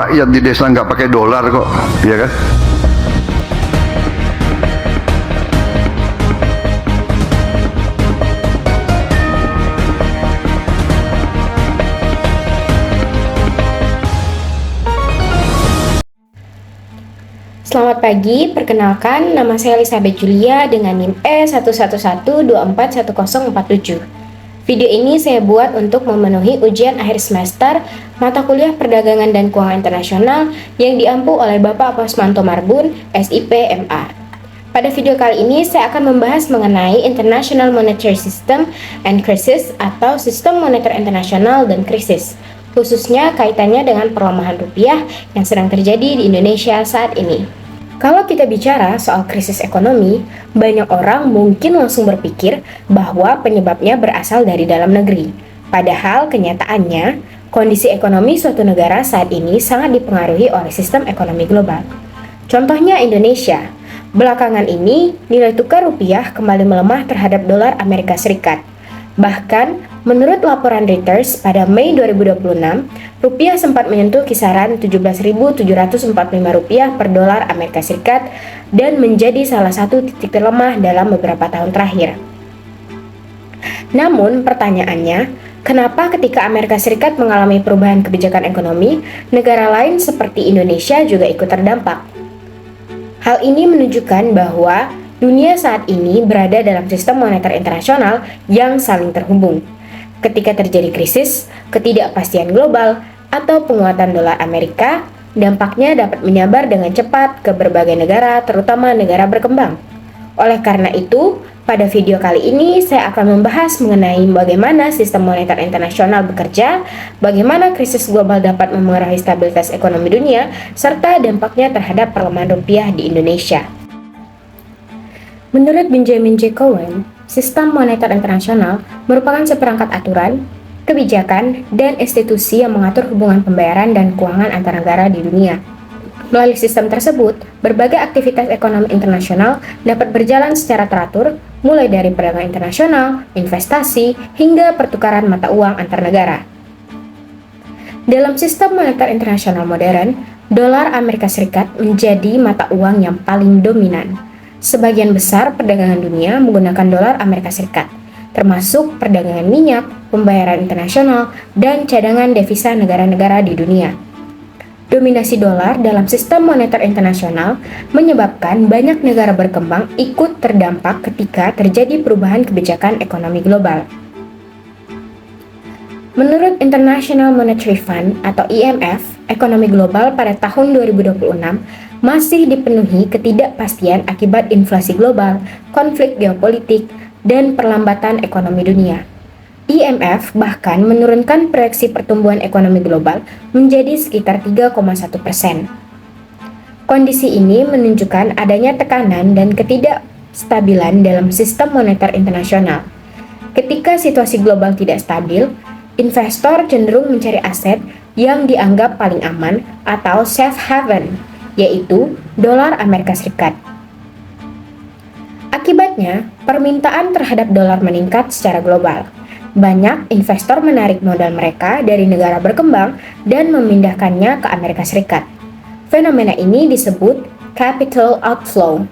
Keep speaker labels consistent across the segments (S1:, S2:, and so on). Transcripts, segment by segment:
S1: Rakyat di desa nggak pakai dolar kok, ya kan?
S2: Selamat pagi, perkenalkan nama saya Elizabeth Julia dengan NIM E111241047. Video ini saya buat untuk memenuhi ujian akhir semester mata kuliah Perdagangan dan Keuangan Internasional yang diampu oleh Bapak Posmanto Marbun, SIP MA. Pada video kali ini saya akan membahas mengenai International Monetary System and Crisis atau Sistem Moneter Internasional dan Krisis, khususnya kaitannya dengan pelemahan rupiah yang sedang terjadi di Indonesia saat ini. Kalau kita bicara soal krisis ekonomi, banyak orang mungkin langsung berpikir bahwa penyebabnya berasal dari dalam negeri. Padahal kenyataannya, kondisi ekonomi suatu negara saat ini sangat dipengaruhi oleh sistem ekonomi global. Contohnya Indonesia. Belakangan ini, nilai tukar rupiah kembali melemah terhadap dolar Amerika Serikat. Bahkan, menurut laporan Reuters pada Mei 2026, rupiah sempat menyentuh kisaran 17.745 rupiah per dolar Amerika Serikat dan menjadi salah satu titik terlemah dalam beberapa tahun terakhir. Namun, pertanyaannya, kenapa ketika Amerika Serikat mengalami perubahan kebijakan ekonomi, negara lain seperti Indonesia juga ikut terdampak? Hal ini menunjukkan bahwa dunia saat ini berada dalam sistem moneter internasional yang saling terhubung. Ketika terjadi krisis, ketidakpastian global, atau penguatan dolar Amerika, dampaknya dapat menyebar dengan cepat ke berbagai negara, terutama negara berkembang. Oleh karena itu, pada video kali ini saya akan membahas mengenai bagaimana sistem moneter internasional bekerja, bagaimana krisis global dapat memengaruhi stabilitas ekonomi dunia, serta dampaknya terhadap pelemahan rupiah di Indonesia. Menurut Benjamin J. Cohen, sistem moneter internasional merupakan seperangkat aturan, kebijakan, dan institusi yang mengatur hubungan pembayaran dan keuangan antar negara di dunia. Melalui sistem tersebut, berbagai aktivitas ekonomi internasional dapat berjalan secara teratur, mulai dari perdagangan internasional, investasi, hingga pertukaran mata uang antar negara. Dalam sistem moneter internasional modern, dolar Amerika Serikat menjadi mata uang yang paling dominan. Sebagian besar perdagangan dunia menggunakan dolar Amerika Serikat, termasuk perdagangan minyak, pembayaran internasional, dan cadangan devisa negara-negara di dunia. Dominasi dolar dalam sistem moneter internasional menyebabkan banyak negara berkembang ikut terdampak ketika terjadi perubahan kebijakan ekonomi global. Menurut International Monetary Fund atau IMF, ekonomi global pada tahun 2026 masih dipenuhi ketidakpastian akibat inflasi global, konflik geopolitik, dan perlambatan ekonomi dunia. IMF bahkan menurunkan proyeksi pertumbuhan ekonomi global menjadi sekitar 3,1%. Kondisi ini menunjukkan adanya tekanan dan ketidakstabilan dalam sistem moneter internasional. Ketika situasi global tidak stabil, investor cenderung mencari aset yang dianggap paling aman atau safe haven, yaitu dolar Amerika Serikat. Akibatnya, permintaan terhadap dolar meningkat secara global. Banyak investor menarik modal mereka dari negara berkembang dan memindahkannya ke Amerika Serikat. Fenomena ini disebut capital outflow.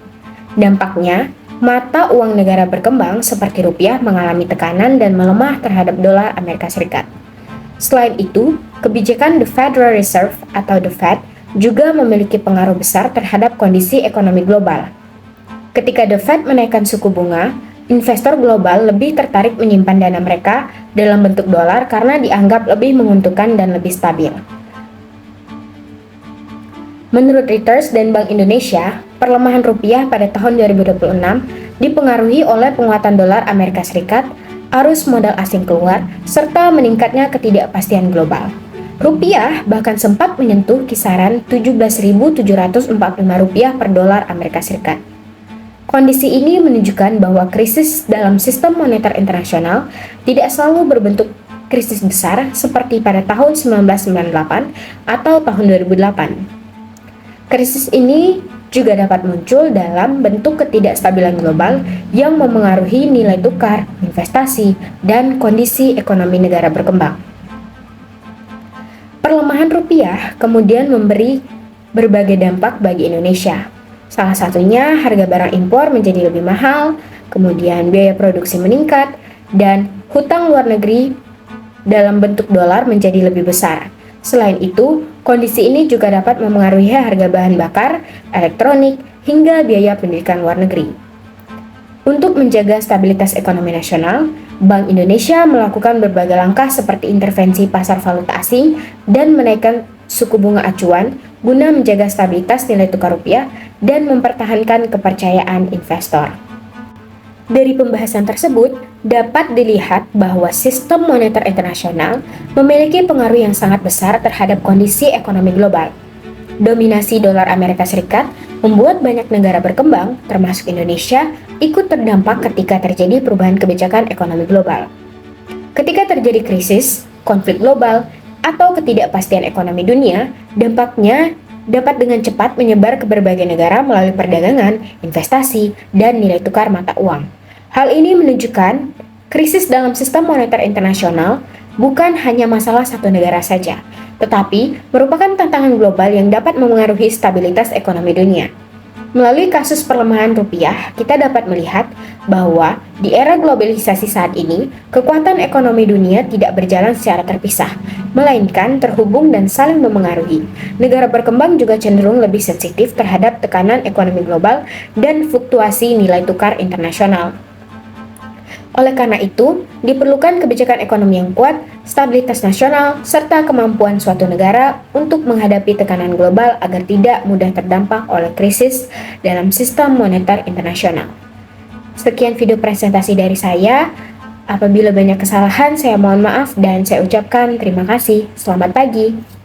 S2: Dampaknya, mata uang negara berkembang seperti rupiah mengalami tekanan dan melemah terhadap dolar Amerika Serikat. Selain itu, kebijakan The Federal Reserve atau The Fed juga memiliki pengaruh besar terhadap kondisi ekonomi global. Ketika The Fed menaikkan suku bunga, investor global lebih tertarik menyimpan dana mereka dalam bentuk dolar karena dianggap lebih menguntungkan dan lebih stabil. Menurut Reuters dan Bank Indonesia, perlemahan rupiah pada tahun 2026 dipengaruhi oleh penguatan dolar Amerika Serikat, arus modal asing keluar, serta meningkatnya ketidakpastian global. Rupiah bahkan sempat menyentuh kisaran 17.745 rupiah per dolar Amerika Serikat. Kondisi ini menunjukkan bahwa krisis dalam sistem moneter internasional tidak selalu berbentuk krisis besar seperti pada tahun 1998 atau tahun 2008. Krisis ini juga dapat muncul dalam bentuk ketidakstabilan global yang memengaruhi nilai tukar, investasi, dan kondisi ekonomi negara berkembang. Pelemahan rupiah kemudian memberi berbagai dampak bagi Indonesia. Salah satunya harga barang impor menjadi lebih mahal, kemudian biaya produksi meningkat, dan hutang luar negeri dalam bentuk dolar menjadi lebih besar. Selain itu, kondisi ini juga dapat memengaruhi harga bahan bakar, elektronik, hingga biaya pendidikan luar negeri. Untuk menjaga stabilitas ekonomi nasional, Bank Indonesia melakukan berbagai langkah seperti intervensi pasar valuta asing dan menaikkan suku bunga acuan guna menjaga stabilitas nilai tukar rupiah dan mempertahankan kepercayaan investor. Dari pembahasan tersebut, dapat dilihat bahwa sistem moneter internasional memiliki pengaruh yang sangat besar terhadap kondisi ekonomi global. Dominasi dolar Amerika Serikat membuat banyak negara berkembang, termasuk Indonesia, ikut terdampak ketika terjadi perubahan kebijakan ekonomi global. Ketika terjadi krisis, konflik global, atau ketidakpastian ekonomi dunia, dampaknya dapat dengan cepat menyebar ke berbagai negara melalui perdagangan, investasi, dan nilai tukar mata uang. Hal ini menunjukkan krisis dalam sistem moneter internasional bukan hanya masalah satu negara saja, tetapi merupakan tantangan global yang dapat memengaruhi stabilitas ekonomi dunia. Melalui kasus pelemahan rupiah, kita dapat melihat bahwa di era globalisasi saat ini, kekuatan ekonomi dunia tidak berjalan secara terpisah, melainkan terhubung dan saling memengaruhi. Negara berkembang juga cenderung lebih sensitif terhadap tekanan ekonomi global dan fluktuasi nilai tukar internasional. Oleh karena itu, diperlukan kebijakan ekonomi yang kuat, stabilitas nasional, serta kemampuan suatu negara untuk menghadapi tekanan global agar tidak mudah terdampak oleh krisis dalam sistem moneter internasional. Sekian video presentasi dari saya. Apabila banyak kesalahan, saya mohon maaf dan saya ucapkan terima kasih. Selamat pagi.